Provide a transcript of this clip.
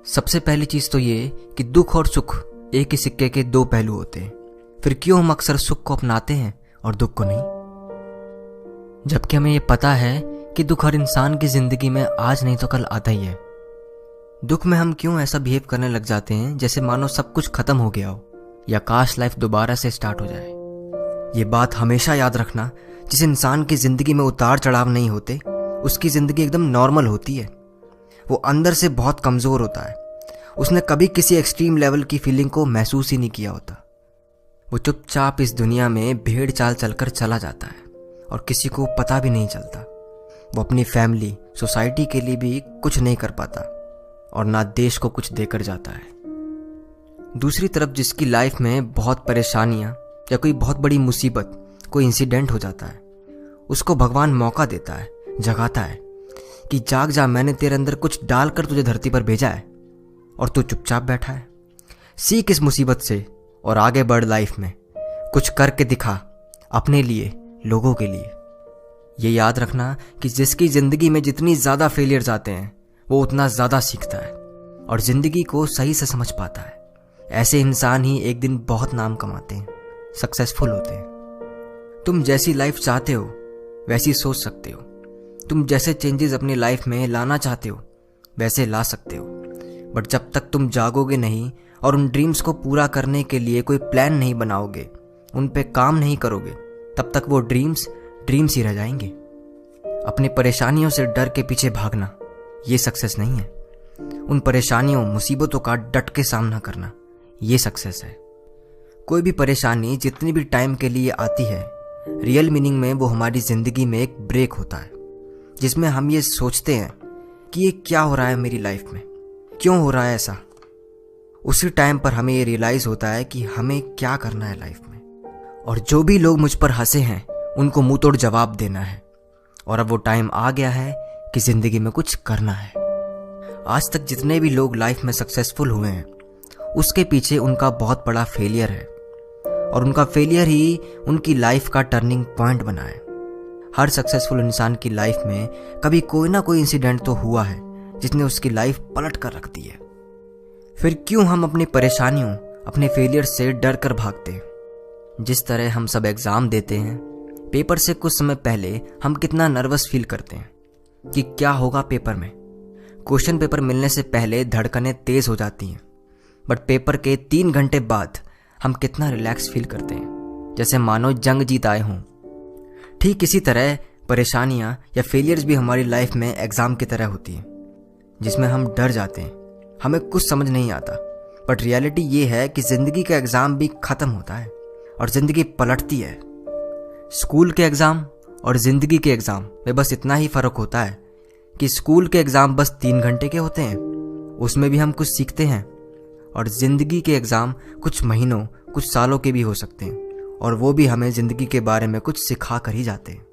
सबसे पहली चीज तो ये कि दुख और सुख एक ही सिक्के के दो पहलू होते हैं। फिर क्यों हम अक्सर सुख को अपनाते हैं और दुख को नहीं, जबकि हमें ये पता है कि दुख हर इंसान की जिंदगी में आज नहीं तो कल आता ही है। दुख में हम क्यों ऐसा बिहेव करने लग जाते हैं जैसे मानो सब कुछ खत्म हो गया हो या काश लाइफ दोबारा से स्टार्ट हो जाए। ये बात हमेशा याद रखना, जिस इंसान की जिंदगी में उतार चढ़ाव नहीं होते उसकी जिंदगी एकदम नॉर्मल होती है। वो अंदर से बहुत कमजोर होता है, उसने कभी किसी एक्सट्रीम लेवल की फीलिंग को महसूस ही नहीं किया होता। वो चुपचाप इस दुनिया में भेड़ चाल चलकर चला जाता है और किसी को पता भी नहीं चलता। वो अपनी फैमिली, सोसाइटी के लिए भी कुछ नहीं कर पाता और ना देश को कुछ देकर जाता है। दूसरी तरफ जिसकी लाइफ में बहुत परेशानियां या कोई बहुत बड़ी मुसीबत, कोई इंसिडेंट हो जाता है, उसको भगवान मौका देता है, जगाता है कि जाग जा, मैंने तेरे अंदर कुछ डालकर तुझे धरती पर भेजा है और तू चुपचाप बैठा है। सीख इस मुसीबत से और आगे बढ़ लाइफ में, कुछ करके दिखा अपने लिए, लोगों के लिए। ये याद रखना कि जिसकी जिंदगी में जितनी ज्यादा फेलियर्स आते हैं वो उतना ज्यादा सीखता है और जिंदगी को सही से समझ पाता है। ऐसे इंसान ही एक दिन बहुत नाम कमाते हैं, सक्सेसफुल होते हैं। तुम जैसी लाइफ चाहते हो वैसी सोच सकते हो। तुम जैसे चेंजेस अपनी लाइफ में लाना चाहते हो वैसे ला सकते हो। बट जब तक तुम जागोगे नहीं और उन ड्रीम्स को पूरा करने के लिए कोई प्लान नहीं बनाओगे, उन पे काम नहीं करोगे, तब तक वो ड्रीम्स ही रह जाएंगे। अपनी परेशानियों से डर के पीछे भागना ये सक्सेस नहीं है। उन परेशानियों, मुसीबतों का डट के सामना करना ये सक्सेस है। कोई भी परेशानी जितनी भी टाइम के लिए आती है, रियल मीनिंग में वो हमारी जिंदगी में एक ब्रेक होता है, जिसमें हम ये सोचते हैं कि ये क्या हो रहा है मेरी लाइफ में, क्यों हो रहा है ऐसा। उसी टाइम पर हमें ये रियलाइज होता है कि हमें क्या करना है लाइफ में, और जो भी लोग मुझ पर हंसे हैं उनको मुंह तोड़ जवाब देना है। और अब वो टाइम आ गया है कि जिंदगी में कुछ करना है। आज तक जितने भी लोग लाइफ में सक्सेसफुल हुए हैं उसके पीछे उनका बहुत बड़ा फेलियर है, और उनका फेलियर ही उनकी लाइफ का टर्निंग पॉइंट बना है। हर सक्सेसफुल इंसान की लाइफ में कभी कोई ना कोई इंसिडेंट तो हुआ है जिसने उसकी लाइफ पलट कर रख दी है। फिर क्यों हम अपनी परेशानियों, अपने फेलियर से डर कर भागते हैं। जिस तरह हम सब एग्जाम देते हैं, पेपर से कुछ समय पहले हम कितना नर्वस फील करते हैं कि क्या होगा पेपर में। क्वेश्चन पेपर मिलने से पहले धड़कनें तेज हो जाती हैं, बट पेपर के 3 घंटे बाद हम कितना रिलैक्स फील करते हैं, जैसे मानो जंग जीत आए हों। ठीक इसी तरह परेशानियां या फेलियर्स भी हमारी लाइफ में एग्जाम की तरह होती हैं, जिसमें हम डर जाते हैं, हमें कुछ समझ नहीं आता। बट रियलिटी ये है कि जिंदगी का एग्जाम भी खत्म होता है और जिंदगी पलटती है। स्कूल के एग्जाम और जिंदगी के एग्जाम में बस इतना ही फर्क होता है कि स्कूल के एग्जाम बस 3 घंटे के होते हैं, उसमें भी हम कुछ सीखते हैं, और जिंदगी के एग्जाम कुछ महीनों, कुछ सालों के भी हो सकते हैं, और वो भी हमें जिंदगी के बारे में कुछ सिखा कर ही जाते हैं।